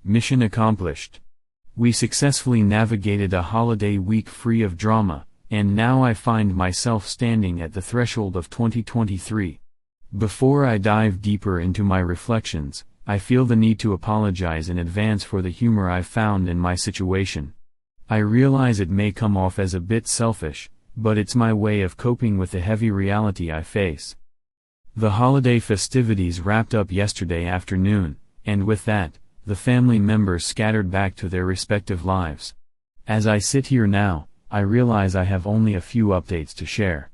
Mission accomplished. We successfully navigated a holiday week free of drama, and now I find myself standing at the threshold of 2023. Before I dive deeper into my reflections, I feel the need to apologize in advance for the humor I've found in my situation. I realize it may come off as a bit selfish, but it's my way of coping with the heavy reality I face. The holiday festivities wrapped up yesterday afternoon, and with that, the family members scattered back to their respective lives. As I sit here now, I realize I have only a few updates to share.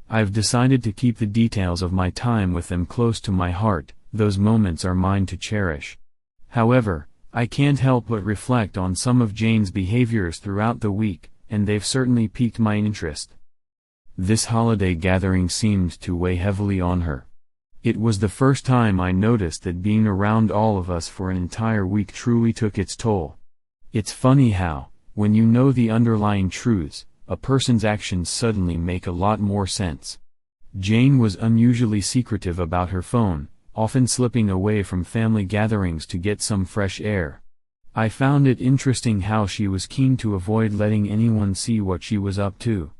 I've decided to keep the details of my time with them close to my heart. Those moments are mine to cherish. However, I can't help but reflect on some of Jane's behaviors throughout the week, and they've certainly piqued my interest. This holiday gathering seemed to weigh heavily on her. It was the first time I noticed that being around all of us for an entire week truly took its toll. It's funny how, when you know the underlying truths, a person's actions suddenly make a lot more sense. Jane was unusually secretive about her phone, often slipping away from family gatherings to get some fresh air. I found it interesting how she was keen to avoid letting anyone see what she was up to.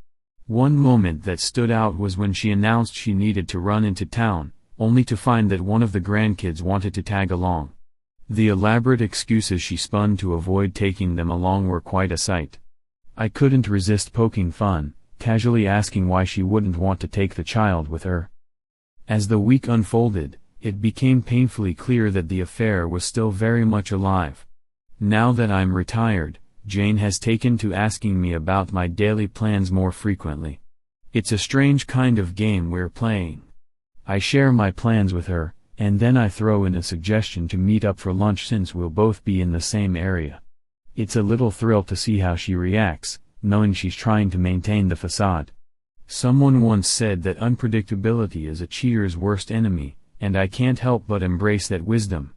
One moment that stood out was when she announced she needed to run into town, only to find that one of the grandkids wanted to tag along. The elaborate excuses she spun to avoid taking them along were quite a sight. I couldn't resist poking fun, casually asking why she wouldn't want to take the child with her. As the week unfolded, it became painfully clear that the affair was still very much alive. Now that I'm retired, Jane has taken to asking me about my daily plans more frequently. It's a strange kind of game we're playing. I share my plans with her, and then I throw in a suggestion to meet up for lunch since we'll both be in the same area. It's a little thrill to see how she reacts, knowing she's trying to maintain the facade. Someone once said that unpredictability is a cheater's worst enemy, and I can't help but embrace that wisdom.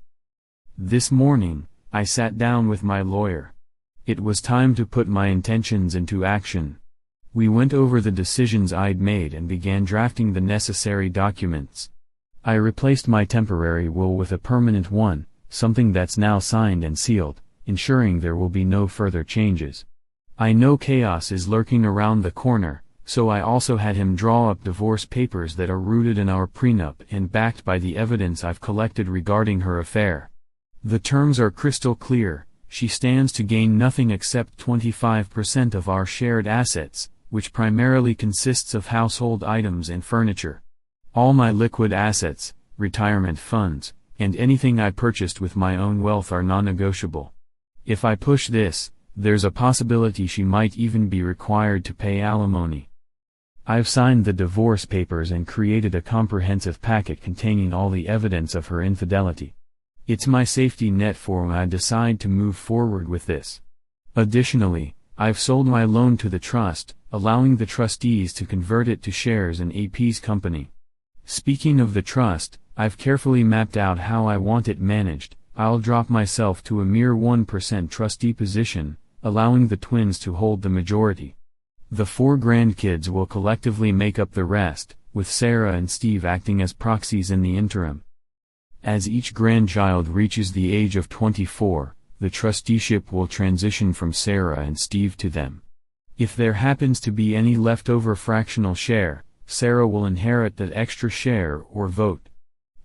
This morning, I sat down with my lawyer. It was time to put my intentions into action. We went over the decisions I'd made and began drafting the necessary documents. I replaced my temporary will with a permanent one, something that's now signed and sealed, ensuring there will be no further changes. I know chaos is lurking around the corner, so I also had him draw up divorce papers that are rooted in our prenup and backed by the evidence I've collected regarding her affair. The terms are crystal clear. She stands to gain nothing except 25% of our shared assets, which primarily consists of household items and furniture. All my liquid assets, retirement funds, and anything I purchased with my own wealth are non-negotiable. If I push this, there's a possibility she might even be required to pay alimony. I've signed the divorce papers and created a comprehensive packet containing all the evidence of her infidelity. It's my safety net for when I decide to move forward with this. Additionally, I've sold my loan to the trust, allowing the trustees to convert it to shares in AP's company. Speaking of the trust, I've carefully mapped out how I want it managed. I'll drop myself to a mere 1% trustee position, allowing the twins to hold the majority. The 4 grandkids will collectively make up the rest, with Sarah and Steve acting as proxies in the interim. As each grandchild reaches the age of 24, the trusteeship will transition from Sarah and Steve to them. If there happens to be any leftover fractional share, Sarah will inherit that extra share or vote.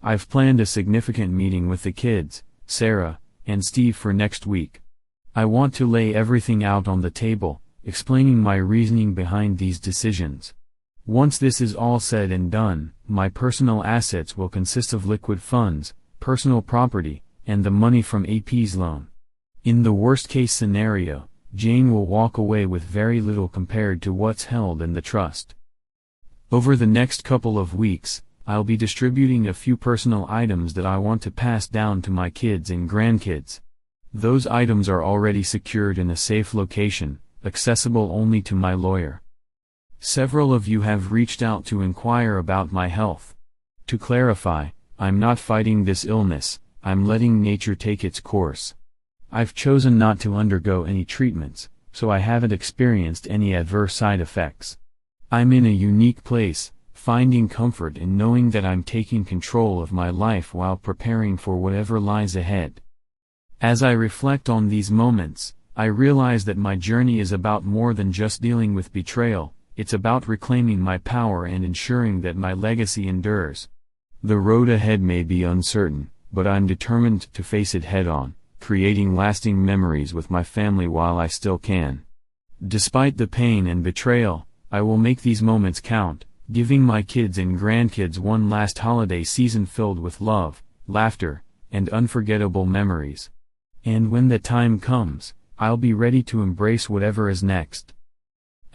I've planned a significant meeting with the kids, Sarah, and Steve for next week. I want to lay everything out on the table, explaining my reasoning behind these decisions. Once this is all said and done, my personal assets will consist of liquid funds, personal property, and the money from AP's loan. In the worst-case scenario, Jane will walk away with very little compared to what's held in the trust. Over the next couple of weeks, I'll be distributing a few personal items that I want to pass down to my kids and grandkids. Those items are already secured in a safe location, accessible only to my lawyer. Several of you have reached out to inquire about my health. To clarify, I'm not fighting this illness, I'm letting nature take its course. I've chosen not to undergo any treatments, so I haven't experienced any adverse side effects. I'm in a unique place, finding comfort in knowing that I'm taking control of my life while preparing for whatever lies ahead. As I reflect on these moments, I realize that my journey is about more than just dealing with betrayal. It's about reclaiming my power and ensuring that my legacy endures. The road ahead may be uncertain, but I'm determined to face it head-on, creating lasting memories with my family while I still can. Despite the pain and betrayal, I will make these moments count, giving my kids and grandkids one last holiday season filled with love, laughter, and unforgettable memories. And when the time comes, I'll be ready to embrace whatever is next.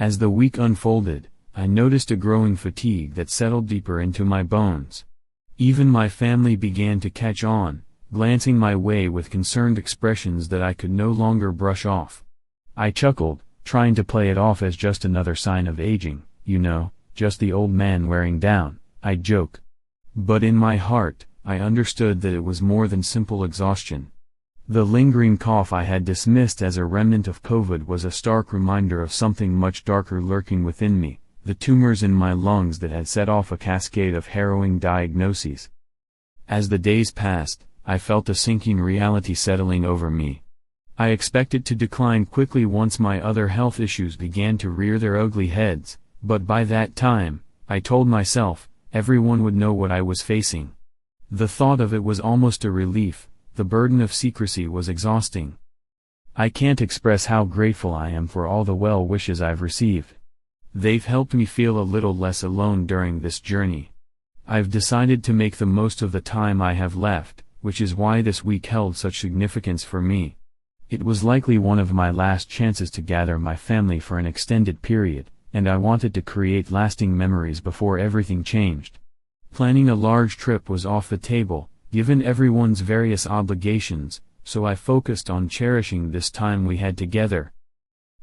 As the week unfolded, I noticed a growing fatigue that settled deeper into my bones. Even my family began to catch on, glancing my way with concerned expressions that I could no longer brush off. I chuckled, trying to play it off as just another sign of aging, just the old man wearing down, I'd joke. But in my heart, I understood that it was more than simple exhaustion. The lingering cough I had dismissed as a remnant of COVID was a stark reminder of something much darker lurking within me, the tumors in my lungs that had set off a cascade of harrowing diagnoses. As the days passed, I felt a sinking reality settling over me. I expected to decline quickly once my other health issues began to rear their ugly heads, but by that time, I told myself, everyone would know what I was facing. The thought of it was almost a relief. The burden of secrecy was exhausting. I can't express how grateful I am for all the well wishes I've received. They've helped me feel a little less alone during this journey. I've decided to make the most of the time I have left, which is why this week held such significance for me. It was likely one of my last chances to gather my family for an extended period, and I wanted to create lasting memories before everything changed. Planning a large trip was off the table, given everyone's various obligations, so I focused on cherishing this time we had together.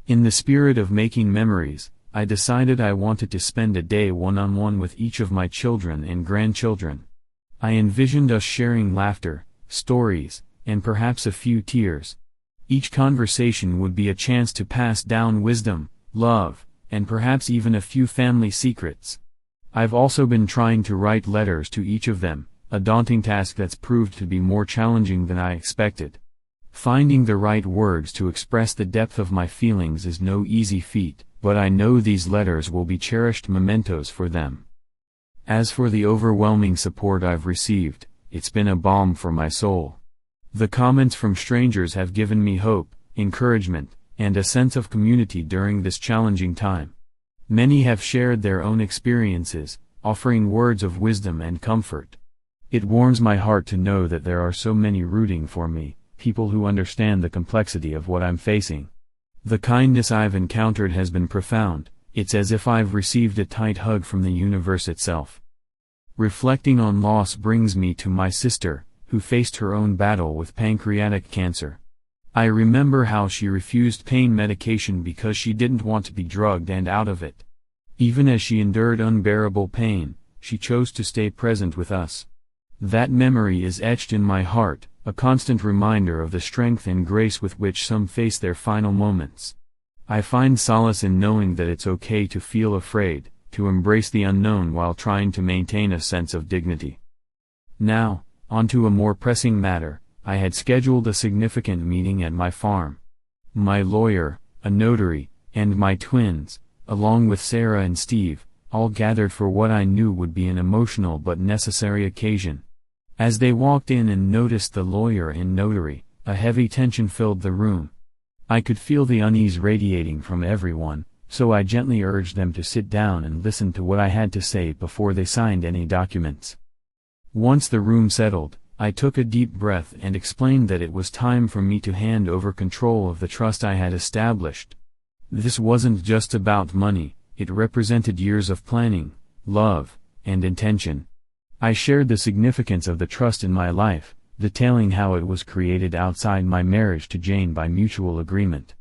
In the spirit of making memories, I decided I wanted to spend a day one-on-one with each of my children and grandchildren. I envisioned us sharing laughter, stories, and perhaps a few tears. Each conversation would be a chance to pass down wisdom, love, and perhaps even a few family secrets. I've also been trying to write letters to each of them, a daunting task that's proved to be more challenging than I expected. Finding the right words to express the depth of my feelings is no easy feat, but I know these letters will be cherished mementos for them. As for the overwhelming support I've received, it's been a balm for my soul. The comments from strangers have given me hope, encouragement, and a sense of community during this challenging time. Many have shared their own experiences, offering words of wisdom and comfort. It warms my heart to know that there are so many rooting for me, people who understand the complexity of what I'm facing. The kindness I've encountered has been profound. It's as if I've received a tight hug from the universe itself. Reflecting on loss brings me to my sister, who faced her own battle with pancreatic cancer. I remember how she refused pain medication because she didn't want to be drugged and out of it. Even as she endured unbearable pain, she chose to stay present with us. That memory is etched in my heart, a constant reminder of the strength and grace with which some face their final moments. I find solace in knowing that it's okay to feel afraid, to embrace the unknown while trying to maintain a sense of dignity. Now, onto a more pressing matter. I had scheduled a significant meeting at my farm. My lawyer, a notary, and my twins, along with Sarah and Steve, all gathered for what I knew would be an emotional but necessary occasion. As they walked in and noticed the lawyer and notary, a heavy tension filled the room. I could feel the unease radiating from everyone, so I gently urged them to sit down and listen to what I had to say before they signed any documents. Once the room settled, I took a deep breath and explained that it was time for me to hand over control of the trust I had established. This wasn't just about money, it represented years of planning, love, and intention. I shared the significance of the trust in my life, detailing how it was created outside my marriage to Jane by mutual agreement.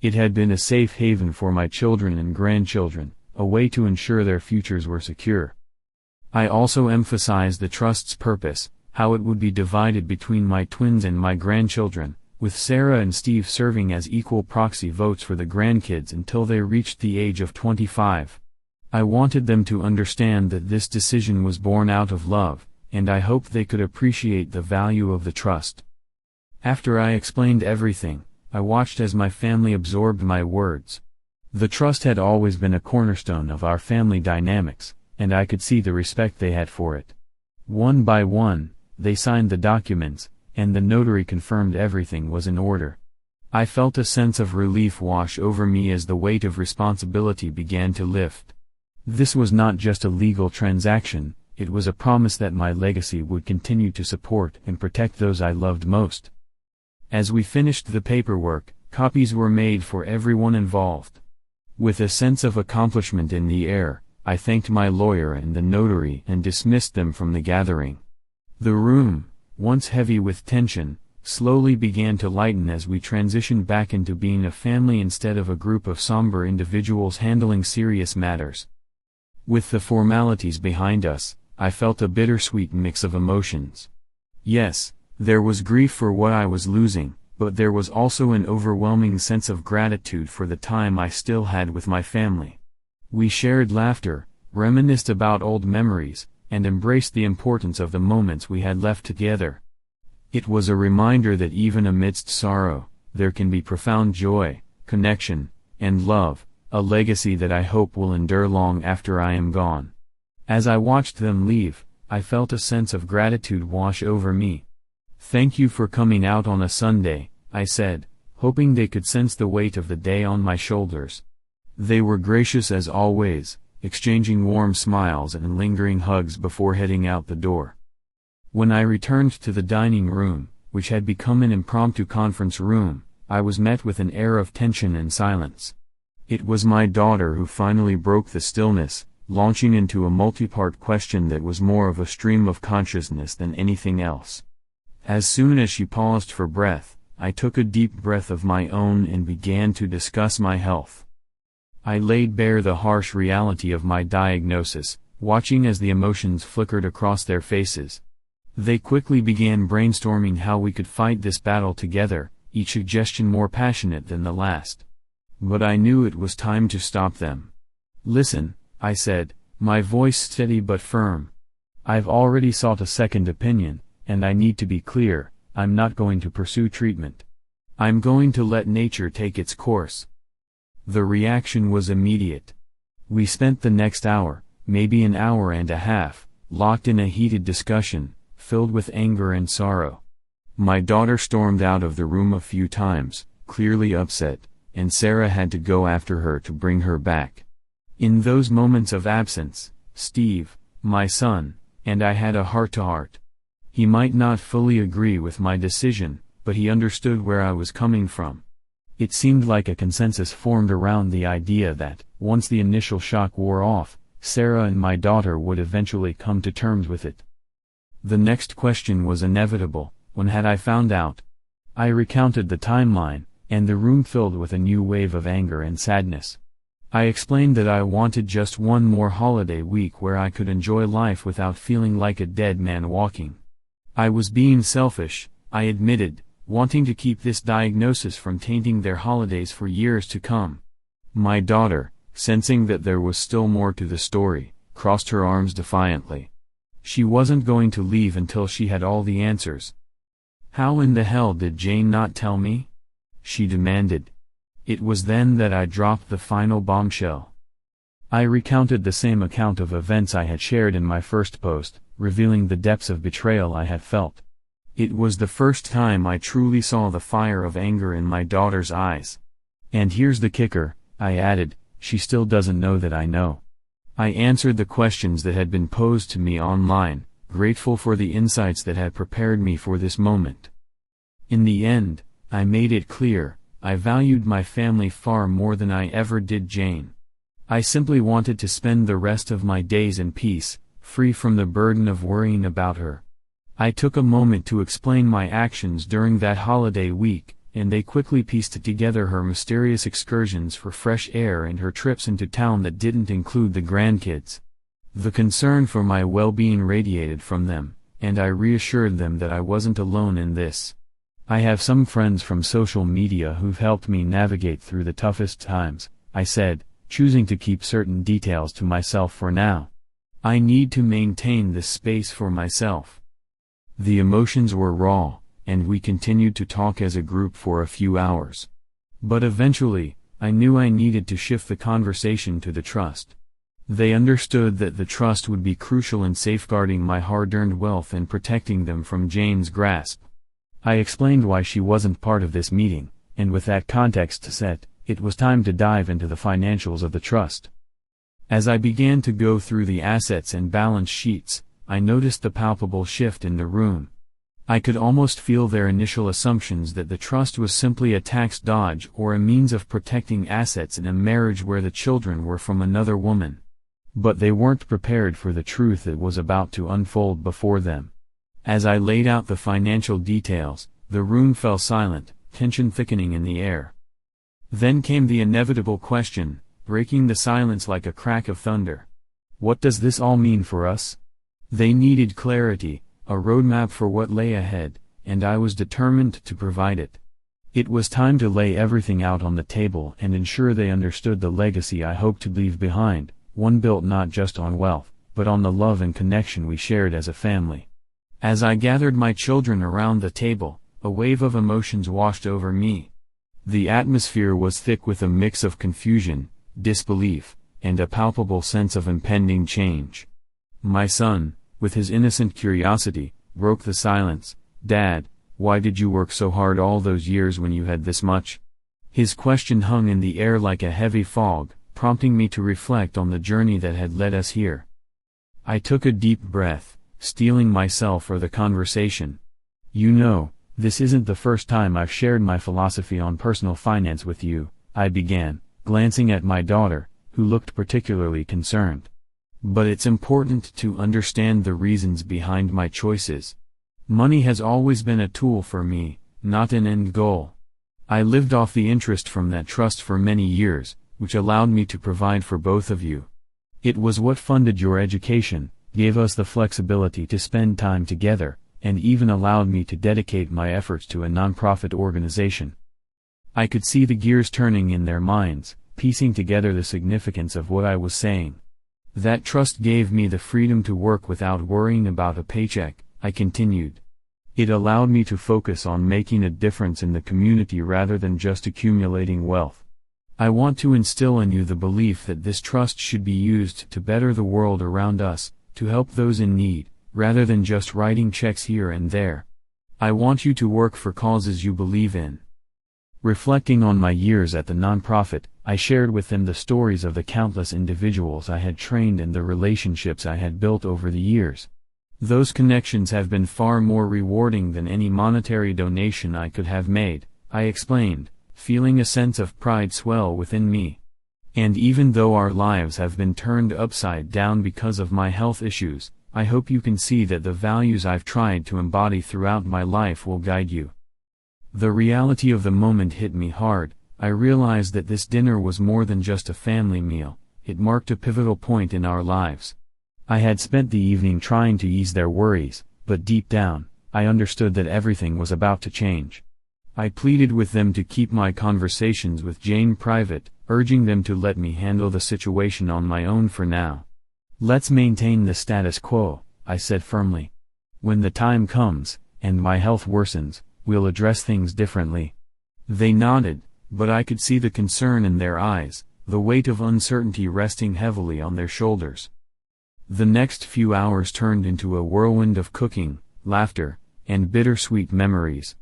It had been a safe haven for my children and grandchildren, a way to ensure their futures were secure. I also emphasized the trust's purpose, how it would be divided between my twins and my grandchildren, with Sarah and Steve serving as equal proxy votes for the grandkids until they reached the age of 25. I wanted them to understand that this decision was born out of love, and I hoped they could appreciate the value of the trust. After I explained everything, I watched as my family absorbed my words. The trust had always been a cornerstone of our family dynamics, and I could see the respect they had for it. One by one, they signed the documents, and the notary confirmed everything was in order. I felt a sense of relief wash over me as the weight of responsibility began to lift. This was not just a legal transaction, it was a promise that my legacy would continue to support and protect those I loved most. As we finished the paperwork, copies were made for everyone involved. With a sense of accomplishment in the air, I thanked my lawyer and the notary and dismissed them from the gathering. The room, once heavy with tension, slowly began to lighten as we transitioned back into being a family instead of a group of somber individuals handling serious matters. With the formalities behind us, I felt a bittersweet mix of emotions. Yes, there was grief for what I was losing, but there was also an overwhelming sense of gratitude for the time I still had with my family. We shared laughter, reminisced about old memories, and embraced the importance of the moments we had left together. It was a reminder that even amidst sorrow, there can be profound joy, connection, and love, a legacy that I hope will endure long after I am gone. As I watched them leave, I felt a sense of gratitude wash over me. "Thank you for coming out on a Sunday," I said, hoping they could sense the weight of the day on my shoulders. They were gracious as always, exchanging warm smiles and lingering hugs before heading out the door. When I returned to the dining room, which had become an impromptu conference room, I was met with an air of tension and silence. It was my daughter who finally broke the stillness, launching into a multi-part question that was more of a stream of consciousness than anything else. As soon as she paused for breath, I took a deep breath of my own and began to discuss my health. I laid bare the harsh reality of my diagnosis, watching as the emotions flickered across their faces. They quickly began brainstorming how we could fight this battle together, each suggestion more passionate than the last. But I knew it was time to stop them. "Listen," I said, my voice steady but firm. "I've already sought a second opinion, and I need to be clear, I'm not going to pursue treatment. I'm going to let nature take its course." The reaction was immediate. We spent the next hour, maybe an hour and a half, locked in a heated discussion, filled with anger and sorrow. My daughter stormed out of the room a few times, clearly upset, and Sarah had to go after her to bring her back. In those moments of absence, Steve, my son, and I had a heart-to-heart. He might not fully agree with my decision, but he understood where I was coming from. It seemed like a consensus formed around the idea that, once the initial shock wore off, Sarah and my daughter would eventually come to terms with it. The next question was inevitable: when had I found out? I recounted the timeline, and the room filled with a new wave of anger and sadness. I explained that I wanted just one more holiday week where I could enjoy life without feeling like a dead man walking. I was being selfish, I admitted, wanting to keep this diagnosis from tainting their holidays for years to come. My daughter, sensing that there was still more to the story, crossed her arms defiantly. She wasn't going to leave until she had all the answers. "How in the hell did Jane not tell me?" she demanded. It was then that I dropped the final bombshell. I recounted the same account of events I had shared in my first post, revealing the depths of betrayal I had felt. It was the first time I truly saw the fire of anger in my daughter's eyes. "And here's the kicker," I added, "she still doesn't know that I know." I answered the questions that had been posed to me online, grateful for the insights that had prepared me for this moment. In the end, I made it clear, I valued my family far more than I ever did Jane. I simply wanted to spend the rest of my days in peace, free from the burden of worrying about her. I took a moment to explain my actions during that holiday week, and they quickly pieced together her mysterious excursions for fresh air and her trips into town that didn't include the grandkids. The concern for my well-being radiated from them, and I reassured them that I wasn't alone in this. "I have some friends from social media who've helped me navigate through the toughest times," I said, choosing to keep certain details to myself for now. "I need to maintain this space for myself." The emotions were raw, and we continued to talk as a group for a few hours. But eventually, I knew I needed to shift the conversation to the trust. They understood that the trust would be crucial in safeguarding my hard-earned wealth and protecting them from Jane's grasp. I explained why she wasn't part of this meeting, and with that context set, it was time to dive into the financials of the trust. As I began to go through the assets and balance sheets, I noticed the palpable shift in the room. I could almost feel their initial assumptions that the trust was simply a tax dodge or a means of protecting assets in a marriage where the children were from another woman. But they weren't prepared for the truth that was about to unfold before them. As I laid out the financial details, the room fell silent, tension thickening in the air. Then came the inevitable question, breaking the silence like a crack of thunder. What does this all mean for us? They needed clarity, a roadmap for what lay ahead, and I was determined to provide it. It was time to lay everything out on the table and ensure they understood the legacy I hoped to leave behind, one built not just on wealth, but on the love and connection we shared as a family. As I gathered my children around the table, a wave of emotions washed over me. The atmosphere was thick with a mix of confusion, disbelief, and a palpable sense of impending change. My son, with his innocent curiosity, broke the silence. "Dad, why did you work so hard all those years when you had this much?" His question hung in the air like a heavy fog, prompting me to reflect on the journey that had led us here. I took a deep breath, steeling myself for the conversation. "You know, this isn't the first time I've shared my philosophy on personal finance with you," I began, glancing at my daughter, who looked particularly concerned. "But it's important to understand the reasons behind my choices. Money has always been a tool for me, not an end goal. I lived off the interest from that trust for many years, which allowed me to provide for both of you. It was what funded your education, gave us the flexibility to spend time together, and even allowed me to dedicate my efforts to a nonprofit organization." I could see the gears turning in their minds, piecing together the significance of what I was saying. "That trust gave me the freedom to work without worrying about a paycheck," I continued. "It allowed me to focus on making a difference in the community rather than just accumulating wealth. I want to instill in you the belief that this trust should be used to better the world around us, to help those in need, rather than just writing checks here and there. I want you to work for causes you believe in." Reflecting on my years at the nonprofit, I shared with them the stories of the countless individuals I had trained and the relationships I had built over the years. "Those connections have been far more rewarding than any monetary donation I could have made," I explained, feeling a sense of pride swell within me. "And even though our lives have been turned upside down because of my health issues, I hope you can see that the values I've tried to embody throughout my life will guide you." The reality of the moment hit me hard. I realized that this dinner was more than just a family meal, it marked a pivotal point in our lives. I had spent the evening trying to ease their worries, but deep down, I understood that everything was about to change. I pleaded with them to keep my conversations with Jane private, urging them to let me handle the situation on my own for now. "Let's maintain the status quo," I said firmly. "When the time comes, and my health worsens, we'll address things differently." They nodded, but I could see the concern in their eyes, the weight of uncertainty resting heavily on their shoulders. The next few hours turned into a whirlwind of cooking, laughter, and bittersweet memories.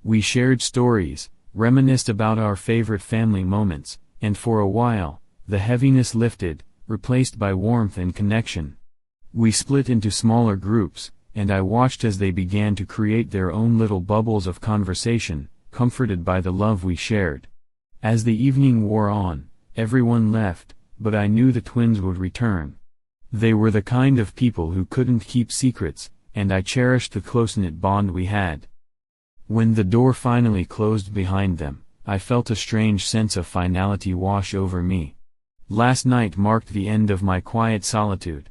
We shared stories, reminisced about our favorite family moments, and for a while, the heaviness lifted, replaced by warmth and connection. We split into smaller groups, and I watched as they began to create their own little bubbles of conversation, comforted by the love we shared. As the evening wore on, everyone left, but I knew the twins would return. They were the kind of people who couldn't keep secrets, and I cherished the close-knit bond we had. When the door finally closed behind them, I felt a strange sense of finality wash over me. Last night marked the end of my quiet solitude.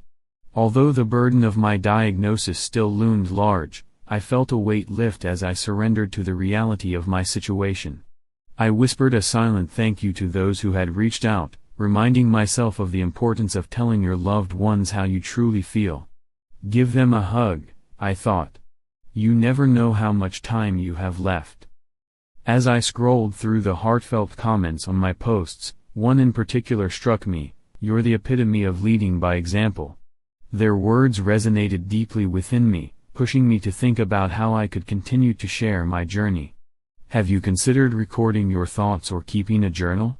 Although the burden of my diagnosis still loomed large, I felt a weight lift as I surrendered to the reality of my situation. I whispered a silent thank you to those who had reached out, reminding myself of the importance of telling your loved ones how you truly feel. Give them a hug, I thought. You never know how much time you have left. As I scrolled through the heartfelt comments on my posts, one in particular struck me: "You're the epitome of leading by example." Their words resonated deeply within me, pushing me to think about how I could continue to share my journey. Have you considered recording your thoughts or keeping a journal?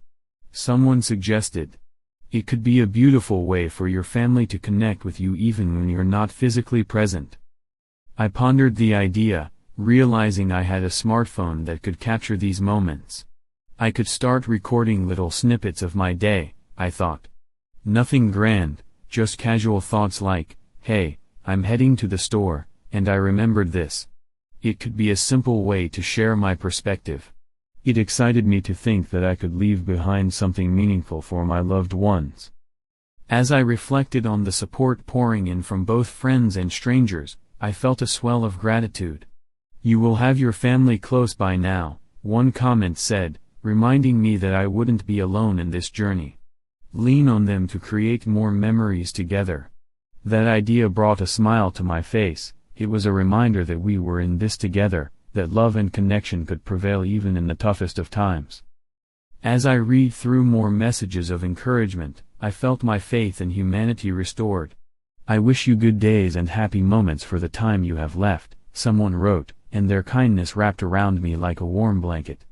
Someone suggested. It could be a beautiful way for your family to connect with you even when you're not physically present. I pondered the idea, realizing I had a smartphone that could capture these moments. I could start recording little snippets of my day, I thought. Nothing grand, just casual thoughts like, "Hey, I'm heading to the store, and I remembered this." It could be a simple way to share my perspective. It excited me to think that I could leave behind something meaningful for my loved ones. As I reflected on the support pouring in from both friends and strangers, I felt a swell of gratitude. "You will have your family close by now," one comment said, reminding me that I wouldn't be alone in this journey. Lean on them to create more memories together. That idea brought a smile to my face. It was a reminder that we were in this together, that love and connection could prevail even in the toughest of times. As I read through more messages of encouragement, I felt my faith in humanity restored. "I wish you good days and happy moments for the time you have left," someone wrote, and their kindness wrapped around me like a warm blanket.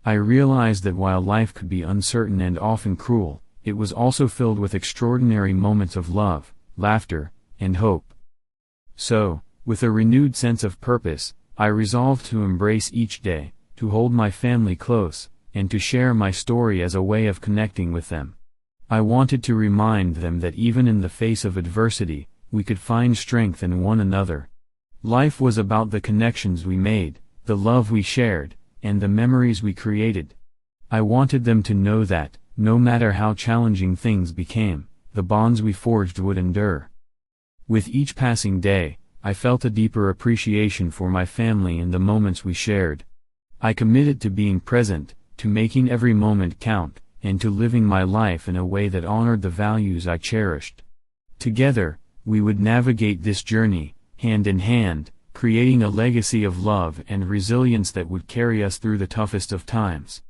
I realized that while life could be uncertain and often cruel, it was also filled with extraordinary moments of love, laughter, and hope. So, with a renewed sense of purpose, I resolved to embrace each day, to hold my family close, and to share my story as a way of connecting with them. I wanted to remind them that even in the face of adversity, we could find strength in one another. Life was about the connections we made, the love we shared, and the memories we created. I wanted them to know that, no matter how challenging things became, the bonds we forged would endure. With each passing day, I felt a deeper appreciation for my family and the moments we shared. I committed to being present, to making every moment count, and to living my life in a way that honored the values I cherished. Together, we would navigate this journey, hand in hand, creating a legacy of love and resilience that would carry us through the toughest of times.